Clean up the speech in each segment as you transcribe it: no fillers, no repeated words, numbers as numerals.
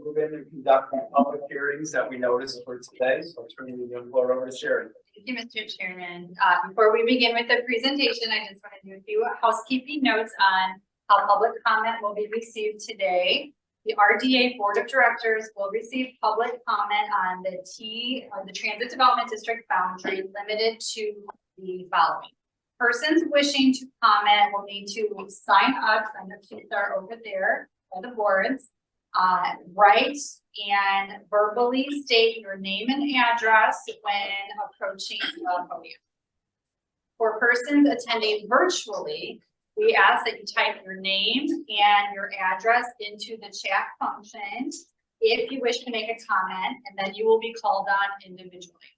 move in and conduct the public hearings that we noticed for today. So I'll turn the floor over to Sherry. Thank you, Mr. Chairman. Before we begin with the presentation, I just want to do a few housekeeping notes on how public comment will be received today. The RDA Board of Directors will receive public comment on the Transit Development District boundary limited to the following. Persons wishing to comment will need to sign up, and the keys are over there by the boards. Write and verbally state your name and address when approaching the podium. For persons attending virtually, we ask that you type your name and your address into the chat function if you wish to make a comment, and then you will be called on individually.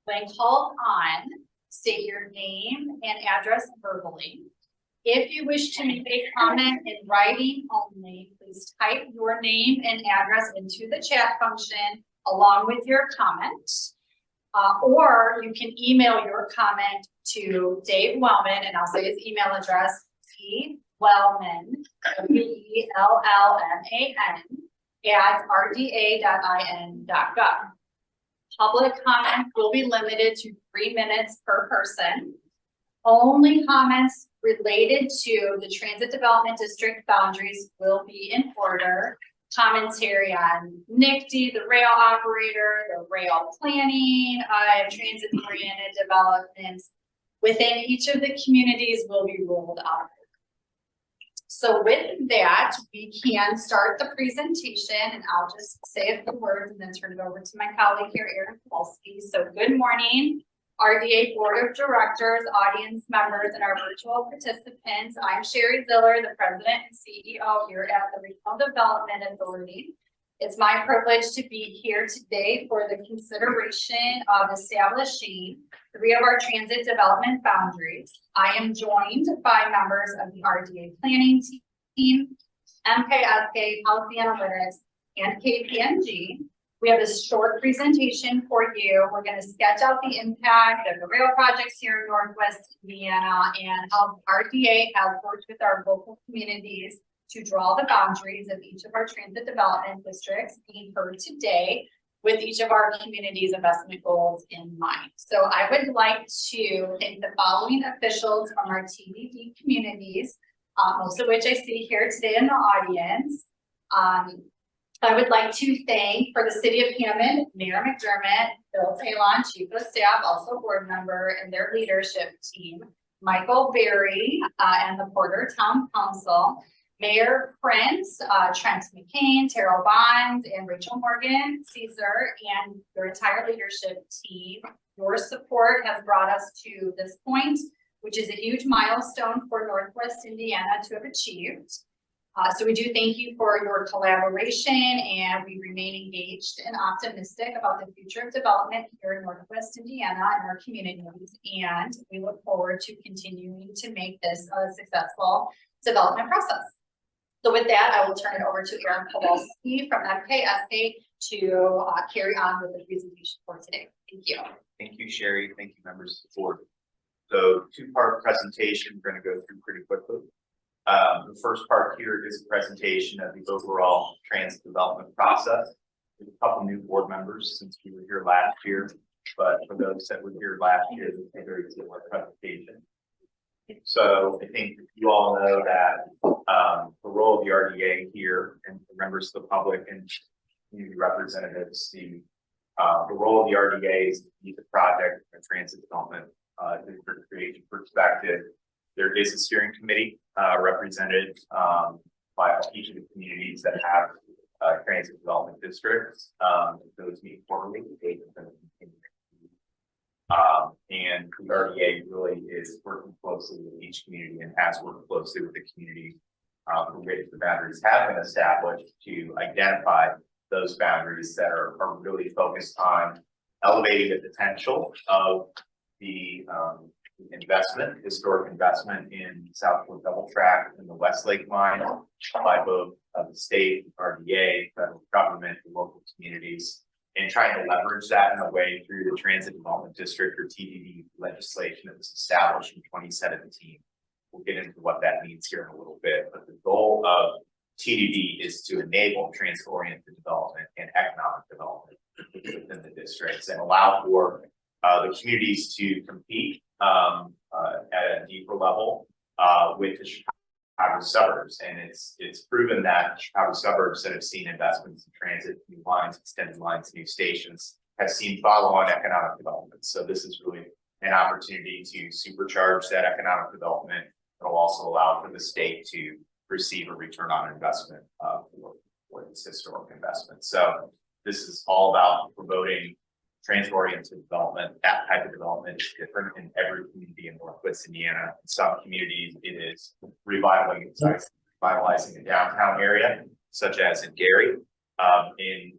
When called on, state your name and address verbally. If you wish to make a comment in writing only, please type your name and address into the chat function along with your comment. Or you can email your comment to Dave Wellman, and I'll say his email address, Wellman, WELLMAN, @rda.in.gov. Public comments will be limited to 3 minutes per person. Only comments related to the Transit Development District boundaries will be in order. Commentary on NICD, the rail operator, the rail planning, transit-oriented developments within each of the communities will be ruled out. So with that, we can start the presentation, and I'll just say a few words and then turn it over to my colleague here, Erin Kowalski. So good morning, RDA Board of Directors, audience members, and our virtual participants. I'm Sherry Ziller, the President and CEO here at the Regional Development Authority. It's my privilege to be here today for the consideration of establishing 3 of our transit development boundaries. I am joined by members of the RDA planning team, MKSK, Policy Analytics, and KPMG. We have a short presentation for you. We're going to sketch out the impact of the rail projects here in Northwest Indiana and how RDA has worked with our local communities to draw the boundaries of each of our transit development districts being heard today with each of our communities' investment goals in mind. So I would like to thank the following officials from our TDD communities, most of which I see here today in the audience. I would like to thank, for the City of Hammond, Mayor McDermott, Bill Talon, Chief of Staff, also board member, and their leadership team, Michael Berry, and the Porter Town Council, Mayor Prince, Trent McCain, Terrell Bonds, and Rachel Morgan Caesar, and their entire leadership team. Your support has brought us to this point, which is a huge milestone for Northwest Indiana to have achieved. So we do thank you for your collaboration, and we remain engaged and optimistic about the future of development here in Northwest Indiana and our communities. And we look forward to continuing to make this a successful development process. So with that, I will turn it over to Erin Kowalski from MKSK to carry on with the presentation for today. Thank you. Thank you, Sherry. Thank you, members of the board. So 2-part presentation, we're going to go through pretty quickly. The first part here is a presentation of the overall transit development process. There's a couple new board members since we were here last year, but for those that were here last year, this is a very similar presentation. So I think you all know that the role of the RDA here, and members of the public and community representatives, the role of the RDA is to lead the project from a transit development district creation perspective. There is a steering committee represented by each of the communities that have transit development districts. Those meet quarterly. And the RDA really is working closely with each community and has worked closely with the community for which the boundaries have been established to identify those boundaries that are really focused on elevating the potential of the historic investment in Southwood Double Track and the Westlake line by both the state, RDA, federal government, and local communities, and trying to leverage that in a way through the Transit Development District or TDD legislation that was established in 2017. We'll get into what that means here in a little bit, but the goal of TDD is to enable transit-oriented development and economic development within the districts and allow for the communities to compete at a deeper level with the Chicago suburbs. And it's proven that Chicago suburbs that have seen investments in transit, new lines, extended lines, new stations, have seen follow-on economic development. So this is really an opportunity to supercharge that economic development. It'll also allow for the state to receive a return on investment for this historic investment. So this is all about promoting transit-oriented development. That type of development is different in every community in Northwest Indiana. In some communities, it is revitalizing the downtown area, such as in Gary.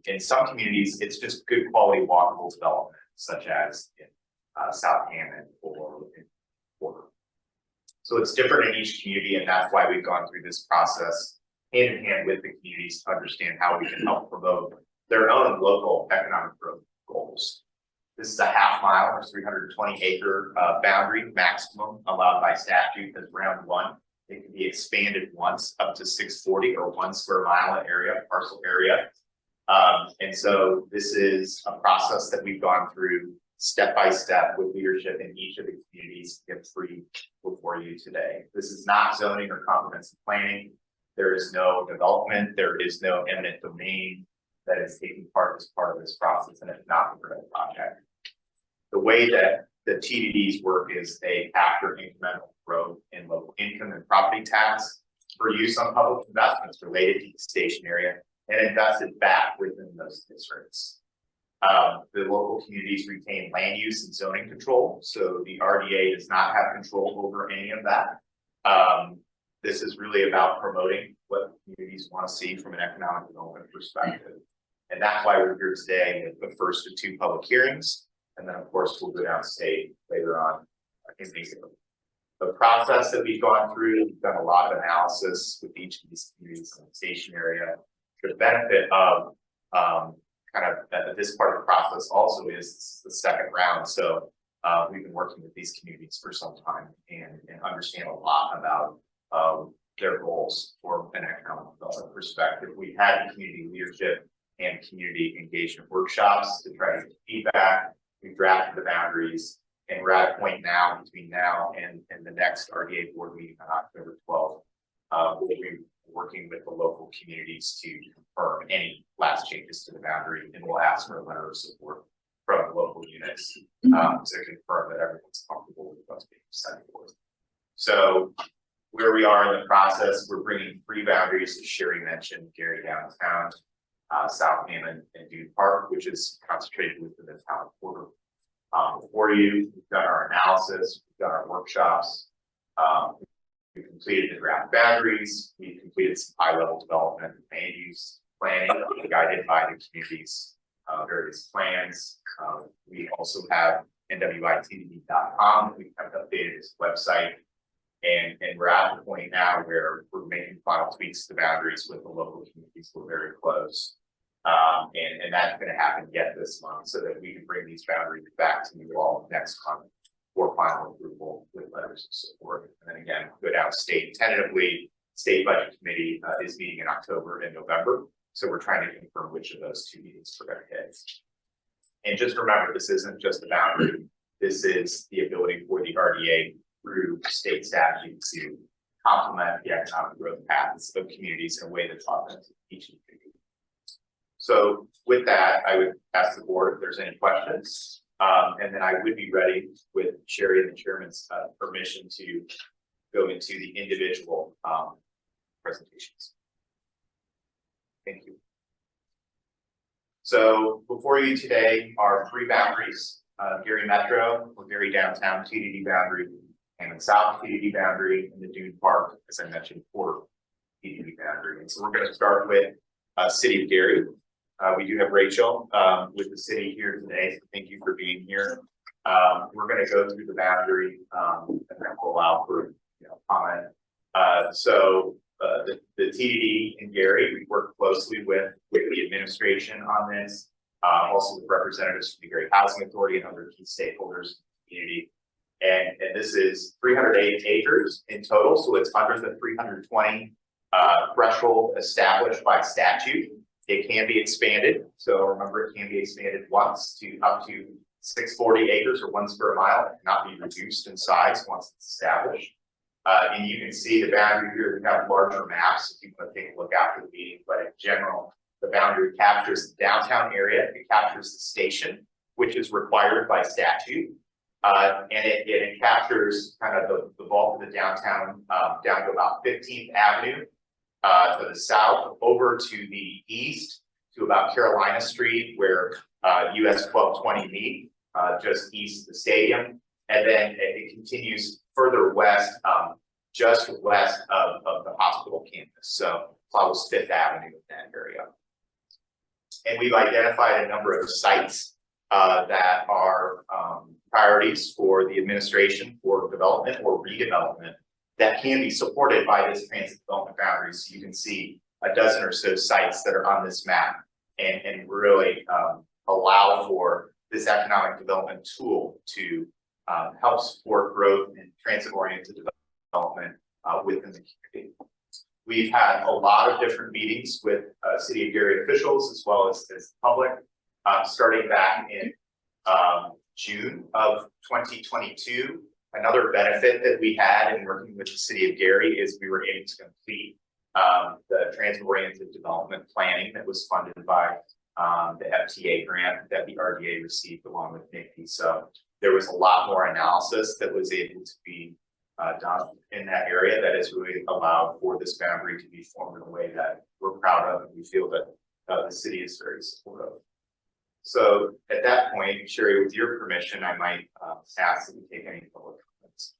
In some communities, it's just good quality walkable development, such as in South Hammond or in Porter. So it's different in each community, and that's why we've gone through this process hand in hand with the communities to understand how we can help promote their own local economic growth goals. This is a half mile or 320 acre boundary maximum allowed by statute as round one. It can be expanded once up to 640 or 1 square mile area, parcel area. And so this is a process that we've gone through step by step with leadership in each of the communities to get free before you today. This is not zoning or comprehensive planning. There is no development. There is no eminent domain that is taking part as part of this process, and it's not a growth project. The way that the TDDs work is they capture incremental growth in local income and property tax for use on public investments related to the station area and invest it back within those districts. The local communities retain land use and zoning control, so the RDA does not have control over any of that. This is really about promoting what communities want to see from an economic development perspective. And that's why we're here today with the first of 2 public hearings. And then, of course, we'll go downstate later on in the process that we've gone through. We've done a lot of analysis with each of these communities in the station area. The benefit of kind of this part of the process also is the second round. So we've been working with these communities for some time and understand a lot about their goals for an economic development perspective. We had community leadership and community engagement workshops to try to get feedback. We drafted the boundaries, and we're at a point now between now and the next RDA board meeting on October 12th. We'll be working with the local communities to confirm any last changes to the boundary, and we'll ask for a letter of support from the local units to confirm that everyone's comfortable with what's being set forth. So where we are in the process, we're bringing 3 boundaries that Sherry mentioned: Gary downtown, South Hammond, and Dune Park, which is concentrated within the town of Porter. Before you, we've done our analysis, we've done our workshops, we've completed the draft boundaries, we've completed some high-level development and land use planning guided by the community's various plans. We also have nwitdd.com. We've kind of updated this website. And we're at the point now where we're making final tweaks to the boundaries with the local communities. We're very close. And that's going to happen yet this month so that we can bring these boundaries back to you all next month for final approval with letters of support. And then again, go down state tentatively. State budget committee is meeting in October and November. So we're trying to confirm which of those 2 meetings we're going to hit. And just remember, this isn't just the boundary. This is the ability for the RDA through state statute to complement the economic growth paths of communities in a way that's authentic to each community. So with that, I would ask the board if there's any questions, and then I would be ready with Sherry and the chairman's permission to go into the individual presentations. Thank you. So before you today are 3 boundaries: Gary Metro or Gary Downtown TDD boundary, Hammond South TDD boundary, and the Dune Park, as I mentioned, Porter TDD boundary. And so we're going to start with City of Gary. We do have Rachel with the city here today, so thank you for being here. We're going to go through the boundary and then we'll allow for comment. So the TDD in Gary, we work closely with the administration on this, also with representatives from the Gary Housing Authority and other key stakeholders in the community. And this is 308 acres in total, so it's under the 320 threshold established by statute. It can be expanded. So remember, it can be expanded once to up to 640 acres or 1 square mile. It cannot be reduced in size once it's established. And you can see the boundary here. We have larger maps if you want to take a look after the meeting, but in general, the boundary captures the downtown area. It captures the station, which is required by statute. And it captures kind of the bulk of the downtown down to about 15th Avenue to the south, over to the east to about Carolina Street, where US 1220 meet, just east of the stadium. And then it continues further west, just west of the hospital campus. So follows 5th Avenue in that area. And we've identified a number of sites that are priorities for the administration for development or redevelopment that can be supported by this transit development boundary. So you can see a dozen or so sites that are on this map and really allow for this economic development tool to help support growth and transit-oriented development within the community. We've had a lot of different meetings with City of Gary officials as well as the public, starting back in June of 2022. Another benefit that we had in working with the City of Gary is we were able to complete the transit-oriented development planning that was funded by the FTA grant that the RDA received along with NICD. So there was a lot more analysis that was able to be done in that area that has really allowed for this boundary to be formed in a way that we're proud of and we feel that the city is very supportive. So at that point, Sherry, with your permission, I might ask that we take any public comments.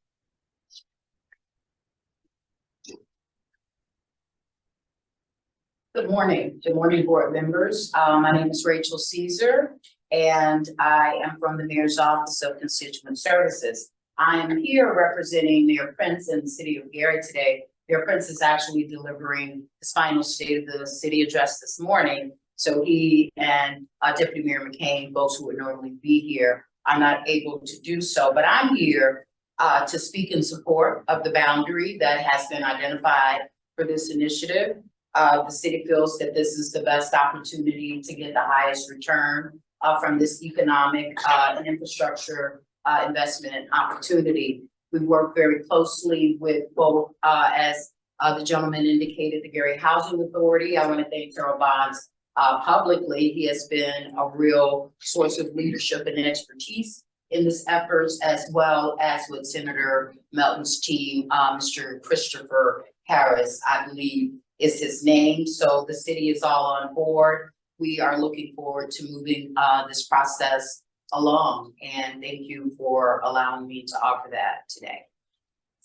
Good morning, board members. My name is Rachel Caesar, and I am from the Mayor's Office of Constituent Services. I am here representing Mayor Prince in the City of Gary today. Mayor Prince is actually delivering his final State of the City address this morning. So he and Deputy Mayor McCain, both who would normally be here, are not able to do so. But I'm here to speak in support of the boundary that has been identified for this initiative. The city feels that this is the best opportunity to get the highest return from this economic and infrastructure investment opportunity. We've worked very closely with both, as the gentleman indicated, the Gary Housing Authority. I want to thank Terrell Bonds publicly. He has been a real source of leadership and expertise in this effort, as well as with Senator Melton's team, Mr. Christopher Harris, I believe is his name. So the city is all on board. We are looking forward to moving this process along, and thank you for allowing me to offer that today.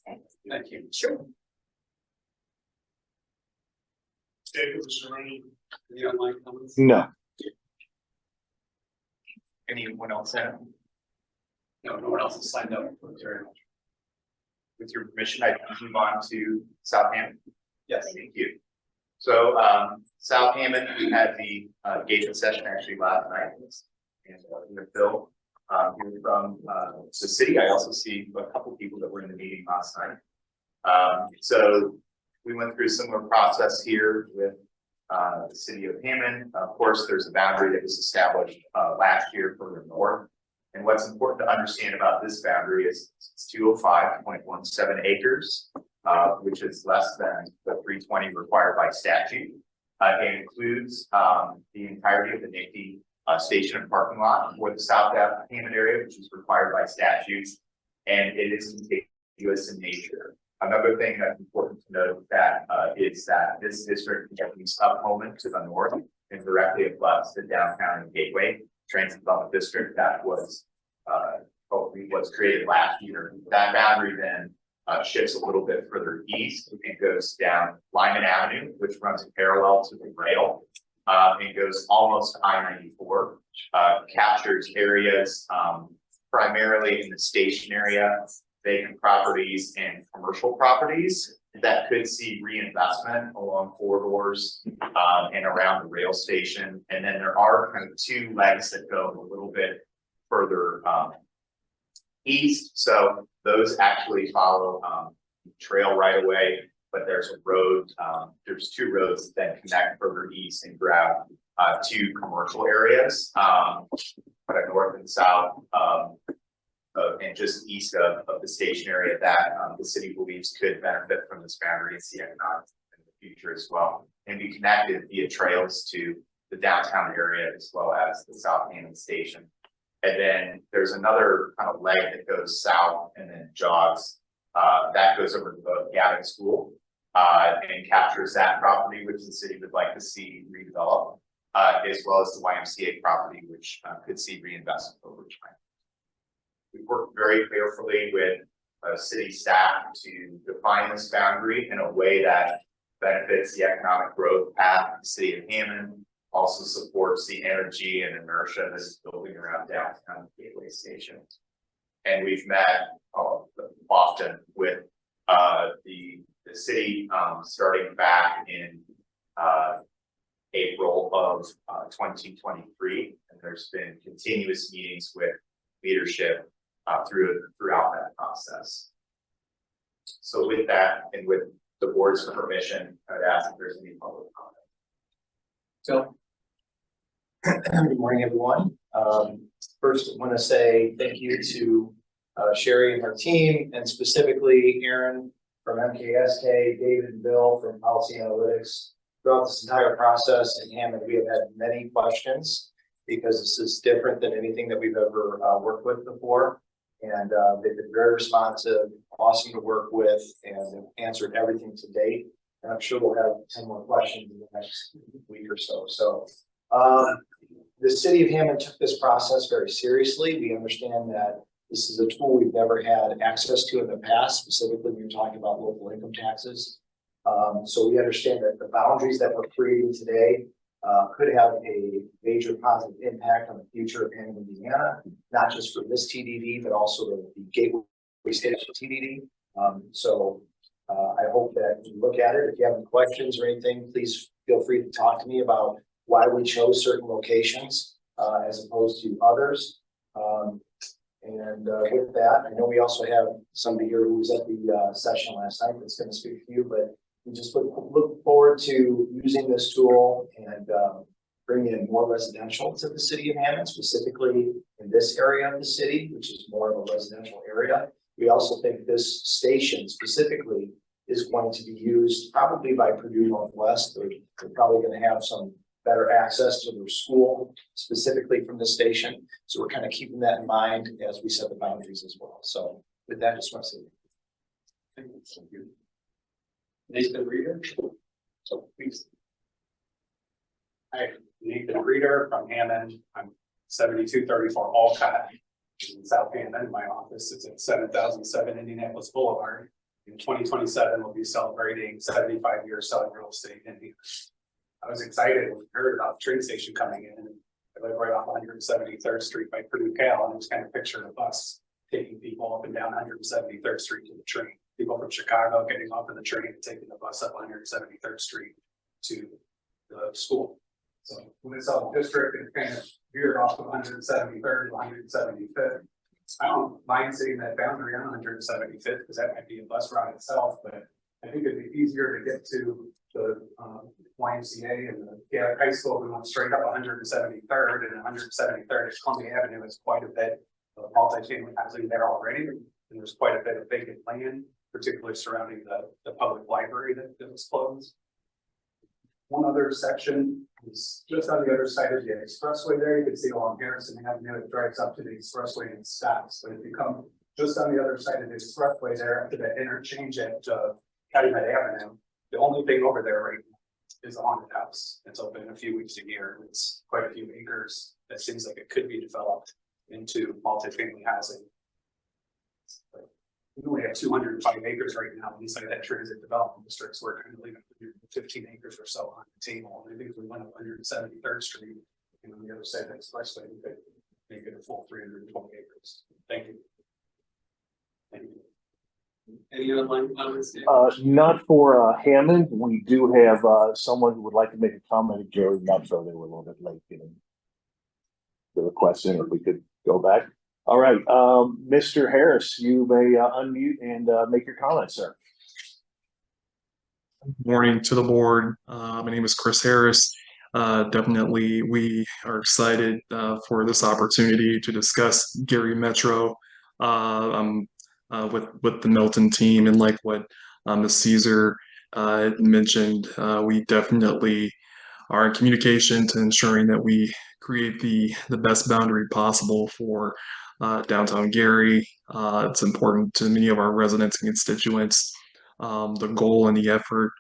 Okay. Thank you. Sure. David, was there any online comments? No. Anyone else have? No, no one else has signed up. With your permission, I can move on to Southampton. Yes. Thank you. So Southampton, we had the engagement session actually last night. And with Bill here from the city. I also see a couple of people that were in the meeting last night. So we went through a similar process here with the city of Hammond. Of course, there's a boundary that was established last year further north. And what's important to understand about this boundary is it's 205.17 acres, which is less than the 320 required by statute. It includes the entirety of the NICD station and parking lot for the South Hammond area, which is required by statutes, and it is contiguous in nature. Another thing that's important to note that is that this district continues up Hammond to the north and directly abuts the downtown and gateway transit development district that was created last year. That boundary then shifts a little bit further east. It goes down Lyman Avenue, which runs parallel to the rail. It goes almost to I-94, captures areas primarily in the station area, vacant properties and commercial properties that could see reinvestment along corridors and around the rail station. And then there are kind of two legs that go a little bit further east. So those actually follow trail right away but there's a road, there's two roads that then connect further east and grab two commercial areas, but north and south, and just east of the station area that the city believes could benefit from this boundary and see economic in the future as well, and be connected via trails to the downtown area as well as the South Hammond station. And then there's another kind of leg that goes south and then jogs, that goes over to the Gavin School, and captures that property, which the city would like to see redeveloped, as well as the YMCA property, which could see reinvestment over time. We worked very carefully with city staff to define this boundary in a way that benefits the economic growth path of the city of Hammond, also supports the energy and inertia that's building around downtown Gateway Station. And we've met often with the city, starting back in April of 2023, and there's been continuous meetings with leadership throughout that process. So with that, and with the board's permission, I'd ask if there's any public comment. So. Good morning, everyone. First, I want to say thank you to Sherry and her team, and specifically Aaron from MKSK, David and Bill from Policy Analytics. Throughout this entire process in Hammond, we have had many questions because this is different than anything that we've ever worked with before. And they've been very responsive, awesome to work with, and answered everything to date. And I'm sure we'll have 10 more questions in the next week or so. So the city of Hammond took this process very seriously. We understand that this is a tool we've never had access to in the past, specifically when you're talking about local income taxes. So we understand that the boundaries that we're creating today could have a major positive impact on the future of Hammond, Indiana, not just for this TDD, but also the Gateway Station TDD. I hope that you look at it. If you have any questions or anything, please feel free to talk to me about why we chose certain locations as opposed to others. With that, I know we also have somebody here who was at the session last night that's going to speak to you, but we just look forward to using this tool and bringing in more residential to the city of Hammond, specifically in this area of the city, which is more of a residential area. We also think this station specifically is going to be used probably by Purdue Northwest. They're probably going to have some better access to their school specifically from the station. So we're kind of keeping that in mind as we set the boundaries as well. So with that, I just want to say thank you. Nathan Reeder. So please. Hi, Nathan Reeder from Hammond. I'm 7234 Alcott in South Hammond. My office is at 7007 Indianapolis Boulevard. In 2027, we'll be celebrating 75 years selling real estate in Indiana. I was excited when I heard about the train station coming in. I live right off 173rd Street by Purdue Cal, and I was kind of picturing a bus taking people up and down 173rd Street to the train. People from Chicago getting off of the train and taking the bus up 173rd Street to the school. So when it's all district, it kind of veered off of 173rd to 175th. I don't mind sitting that boundary on 175th because that might be a bus route itself, but I think it'd be easier to get to the YMCA and the Gaelic High School. We went straight up 173rd, and 173rd at Columbia Avenue is quite a bit of multifamily housing there already. And there's quite a bit of vacant land, particularly surrounding the public library that was closed. One other section is just on the other side of the expressway there. You can see along Harrison Avenue, it drives up to the expressway and stops. But if you come just on the other side of the expressway there after that interchange at Calumet Avenue, the only thing over there right now is a haunted house. It's open a few weeks a year. It's quite a few acres. That seems like it could be developed into multifamily housing. But we only have 205 acres right now inside that transit development district, so we're kind of leaving 15 acres or so on the table. And I think if we went up 173rd Street and on the other side of the expressway, we could make it a full 320 acres. Thank you. Thank you. Any online comments? Not for Hammond. We do have someone who would like to make a comment. Jerry Metro, they were a little bit late getting the request in. If we could go back. All right, Mr. Harris, you may unmute and make your comment, sir. Morning to the board. My name is Chris Harris. Definitely, we are excited for this opportunity to discuss Gary Metro. I'm with the Milton team, and like what Ms. Caesar mentioned, we definitely are in communication to ensuring that we create the best boundary possible for downtown Gary. It's important to many of our residents and constituents. The goal and the effort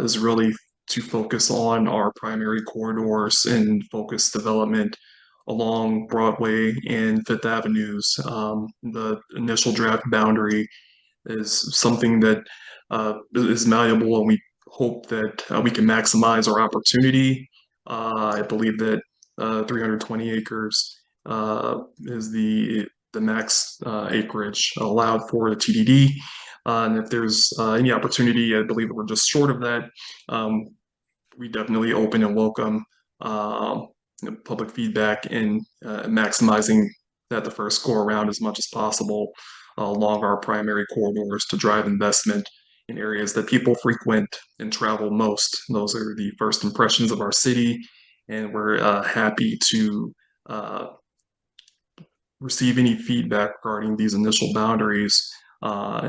is really to focus on our primary corridors and focus development along Broadway and Fifth Avenues. The initial draft boundary is something that is malleable, and we hope that we can maximize our opportunity. I believe that 320 acres is the max acreage allowed for the TDD. And if there's any opportunity, I believe that we're just short of that. We definitely open and welcome public feedback and maximizing that the first go around as much as possible along our primary corridors to drive investment in areas that people frequent and travel most. Those are the first impressions of our city, and we're happy to receive any feedback regarding these initial boundaries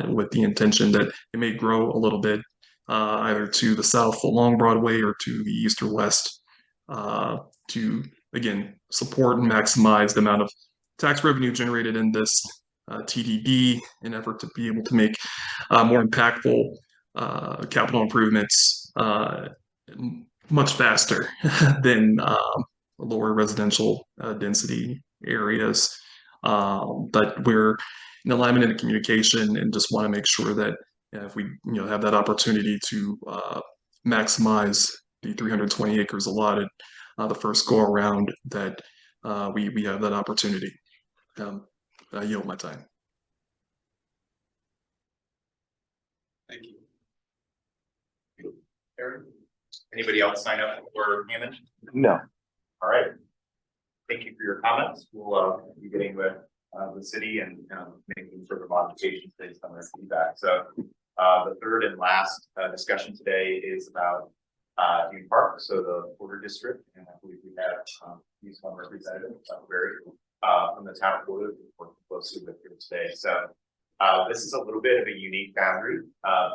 with the intention that it may grow a little bit either to the south along Broadway or to the east or west to, again, support and maximize the amount of tax revenue generated in this TDD in effort to be able to make more impactful capital improvements much faster than lower residential density areas. But we're in alignment and communication, and just want to make sure that if we have that opportunity to maximize the 320 acres allotted the first go around, that we have that opportunity. I yield my time. Thank you. Aaron? Anybody else sign up for Hammond? No. All right. Thank you for your comments. We'll be getting with the city and making further modifications based on their feedback. So the third and last discussion today is about Dune Park, so the border district, and I believe we have these one representative, Barry, from the town of Florida, working closely with here today. So this is a little bit of a unique boundary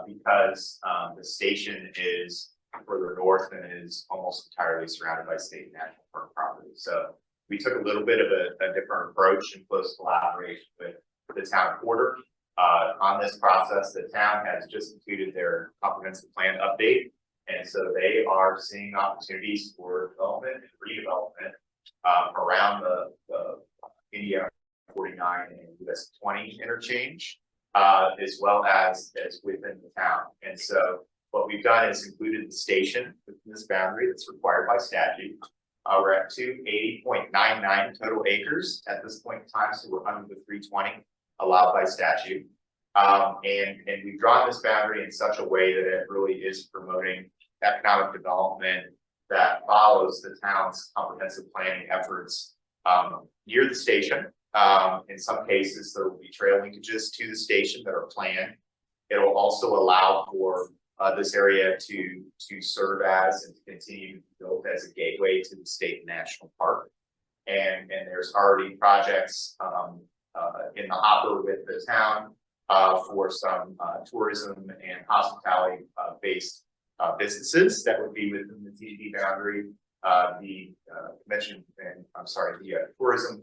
because the station is further north and is almost entirely surrounded by state and national park property. So we took a little bit of a different approach in close collaboration with the town quarter. On this process, the town has just completed their comprehensive plan update. And so they are seeing opportunities for development and redevelopment around the Indiana 49 and US 20 interchange, as well as within the town. And so what we've done is included the station within this boundary that's required by statute. We're at 280.99 total acres at this point in time, so we're under the 320 allowed by statute. And we've drawn this boundary in such a way that it really is promoting economic development that follows the town's comprehensive planning efforts near the station. In some cases, there will be trail linkages to the station that are planned. It'll also allow for this area to serve as and to continue to be built as a gateway to the state and national park. And there's already projects in the hopper with the town for some tourism and hospitality based businesses that would be within the TDD boundary. The convention and the tourism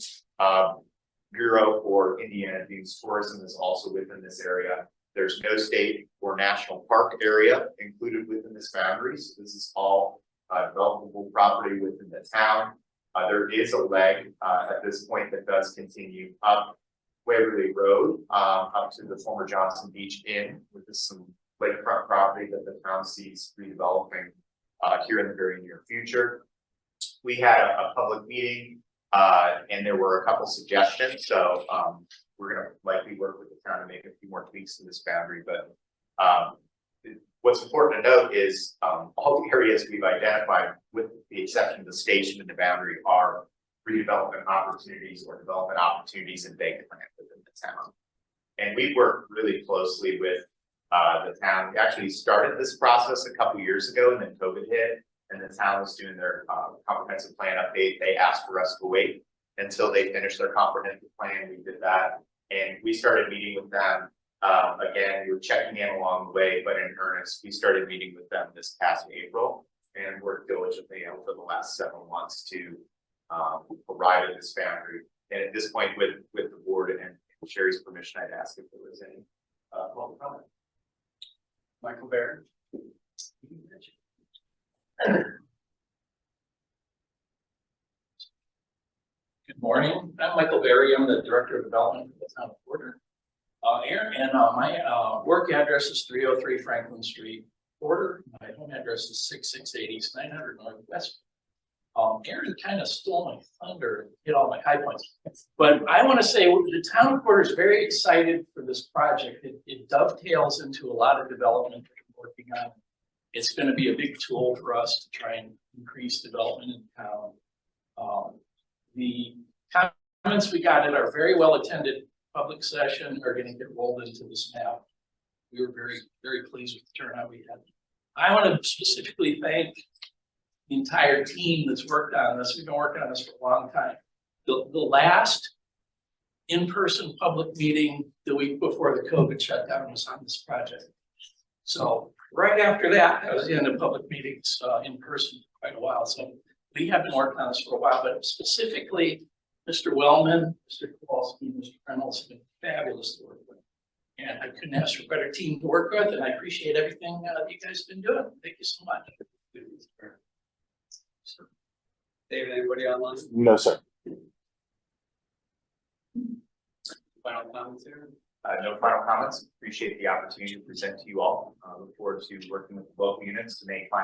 Bureau for Indiana Dunes Tourism is also within this area. There's no state or national park area included within this boundary. So this is all developable property within the town. There is a leg at this point that does continue up Waverly Road up to the former Johnson Beach Inn, which is some lakefront property that the town sees redeveloping here in the very near future. We had a public meeting and there were a couple suggestions. So we're going to likely work with the town to make a few more tweaks to this boundary. But what's important to note is all the areas we've identified, with the exception of the station and the boundary, are redevelopment opportunities or development opportunities in vacant land within the town. And we work really closely with The town actually started this process a couple years ago and then COVID hit. And the town was doing their comprehensive plan update. They asked for us to wait until they finished their comprehensive plan. We did that. And we started meeting with them. Again, we were checking in along the way, but in earnest, we started meeting with them this past April and worked diligently over the last 7 months to arrive at this boundary. And at this point, with the board and Sherry's permission, I'd ask if there was any public comment. Michael Barrett. Good morning, I'm Michael Berry, I'm the Director of Development for the Town of Porter. Aaron, and my work address is 303 Franklin Street, Porter. My home address is 668 East 900 Northwest. Aaron kind of stole my thunder, hit all my high points. But I want to say the Town of Porter is very excited for this project. It dovetails into a lot of development that we're working on. It's going to be a big tool for us to try and increase development in town. The comments we got at our very well attended public session are going to get rolled into this map. We were very, very pleased with the turnout we had. I want to specifically thank the entire team that's worked on this. We've been working on this for a long time. The last in-person public meeting the week before the COVID shutdown was on this project. So right after that, I was in the public meetings in person for quite a while. So we have been working on this for a while, but specifically, Mr. Wellman, Mr. Kowalski, Mr. Reynolds have been fabulous to work with. And I couldn't ask for a better team to work with, and I appreciate everything that you guys have been doing. Thank you so much. David, anybody online? No, sir. Final comments here? No final comments. Appreciate the opportunity to present to you all. Look forward to working with the local units to make final